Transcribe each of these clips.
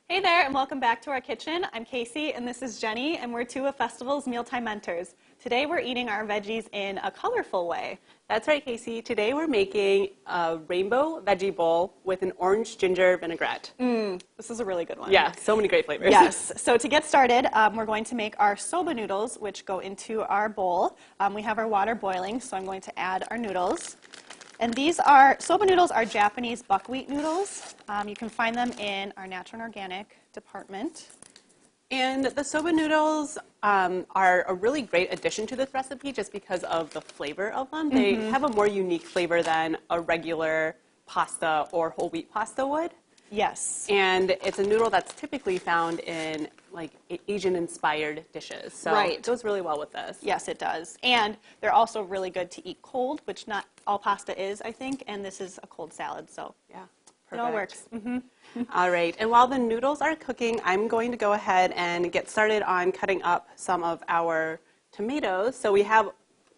Hey there, and welcome back to our kitchen. I'm Casey, and this is Jenny, and we're two of Festival's mealtime mentors. Today we're eating our veggies in a colorful way. That's right, Casey. Today we're making a rainbow veggie bowl with an orange ginger vinaigrette. This is a really good one. Yeah, so many great flavors. Yes. So to get started, we're going to make our soba noodles, which go into our bowl. We have our water boiling, so I'm going to add our noodles. And these are, soba noodles are Japanese buckwheat noodles. You can find them in our natural and organic department. And the soba noodles are a really great addition to this recipe just because of the flavor of them. They have a more unique flavor than a regular pasta or whole wheat pasta would. Yes. And it's a noodle that's typically found in like Asian-inspired dishes. So it goes really well with this. Yes, it does. And they're also really good to eat cold, which not all pasta is, I think. And this is a cold salad, so yeah, it all works. All right, and while the noodles are cooking, I'm going to go ahead and get started on cutting up some of our tomatoes. So we have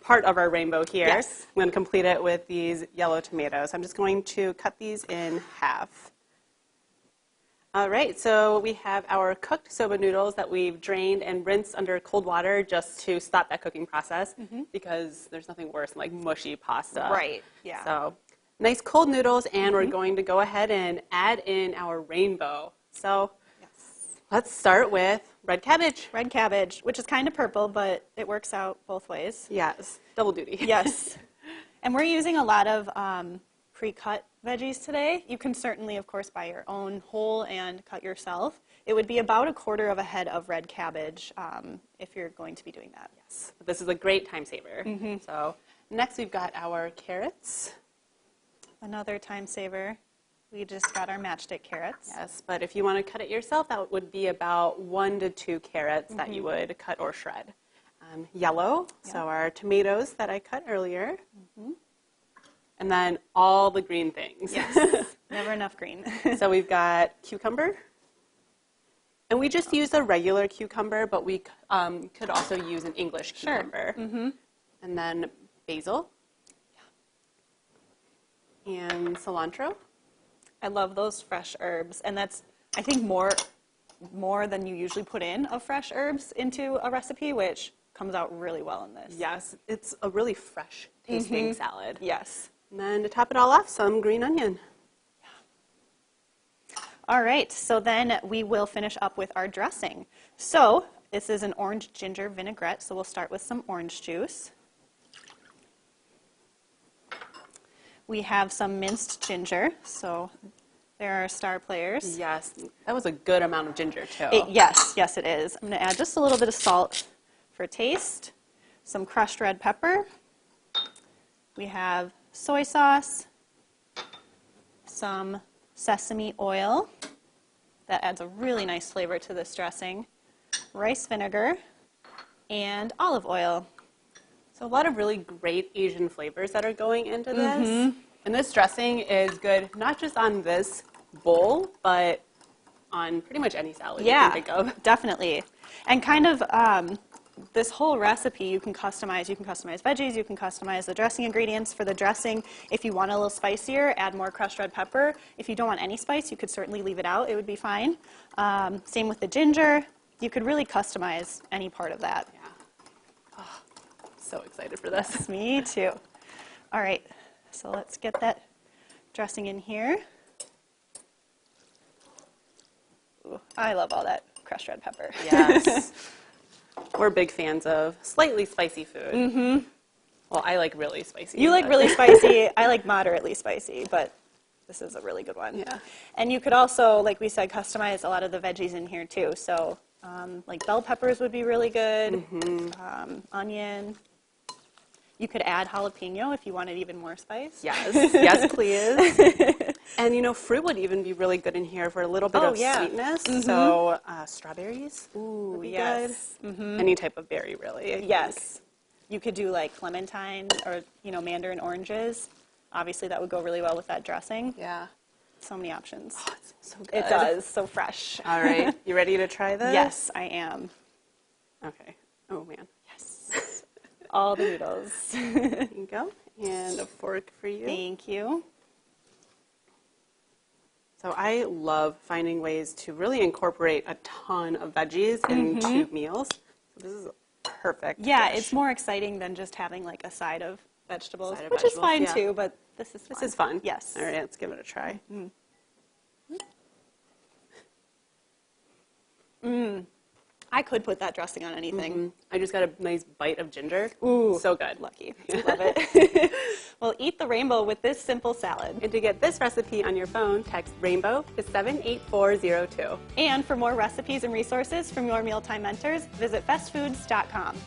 part of our rainbow here. Yes. I'm going to complete it with these yellow tomatoes. I'm just going to cut these in half. All right, so we have our cooked soba noodles that we've drained and rinsed under cold water just to stop that cooking process because there's nothing worse than like mushy pasta. Right, yeah. So nice cold noodles, and we're going to go ahead and add in our rainbow. So let's start with red cabbage. Red cabbage, which is kind of purple, but it works out both ways. Yes, double duty. Yes. And we're using a lot of pre-cut veggies today. You can certainly, of course, buy your own whole and cut yourself. It would be about 1/4 of a head of red cabbage if you're going to be doing that. Yes, this is a great time saver. So next we've got our carrots. Another time saver. We just got our matchstick carrots. Yes, but if you want to cut it yourself, that would be about 1 to 2 carrots that you would cut or shred. Yellow, so our tomatoes that I cut earlier. And then all the green things. Yes, never enough green. So we've got cucumber. And we just used a regular cucumber, but we could also use an English cucumber. And then basil. And cilantro. I love those fresh herbs, and that's, I think, more than you usually put in of fresh herbs into a recipe, which comes out really well in this. Yes, it's a really fresh tasting salad. Yes. And then to top it all off, some green onion. All right, so then we will finish up with our dressing. So this is an orange ginger vinaigrette, so we'll start with some orange juice. We have some minced ginger, so there are star players. Yes, that was a good amount of ginger too. Yes, it is. I'm going to add just a little bit of salt for taste, some crushed red pepper. We have soy sauce, some sesame oil. That adds a really nice flavor to this dressing. Rice vinegar, and olive oil. So a lot of really great Asian flavors that are going into this. And this dressing is good not just on this bowl, but on pretty much any salad you can think of. Definitely. And kind of this whole recipe you can customize. You can customize veggies, you can customize the dressing ingredients for the dressing. If you want a little spicier, add more crushed red pepper. If you don't want any spice, you could certainly leave it out. It would be fine. Same with the ginger. You could really customize any part of that. Yeah. Oh, so excited for this. Yes, me too. All right, so let's get that dressing in here. Ooh, I love all that crushed red pepper. Yes. We're big fans of slightly spicy food. Well, I like really spicy. You like really spicy. I like moderately spicy, but this is a really good one. Yeah. And you could also, like we said, customize a lot of the veggies in here too. So like bell peppers would be really good, onion. You could add jalapeno if you wanted even more spice. Yes, yes, please. And you know, fruit would even be really good in here for a little bit of sweetness. So strawberries. Ooh, would be yes. good. Any type of berry, really. I think. You could do like clementine or mandarin oranges. Obviously, that would go really well with that dressing. Yeah. So many options. Oh, it smells so good. It does. So fresh. All right, you ready to try this? Yes, I am. Okay. Oh man. Yes. All the noodles. There you go. And a fork for you. Thank you. So I love finding ways to really incorporate a ton of veggies into meals. So this is a perfect Yeah, dish. it's more exciting than just having like a side of vegetables, Side of which is vegetables, fine yeah. too, but this is fun. This is fun. Yes. All right, let's give it a try. I could put that dressing on anything. I just got a nice bite of ginger. Ooh, So good. lucky. Love it. Well, eat the rainbow with this simple salad. And to get this recipe on your phone, text RAINBOW to 78402. And for more recipes and resources from your mealtime mentors, visit bestfoods.com.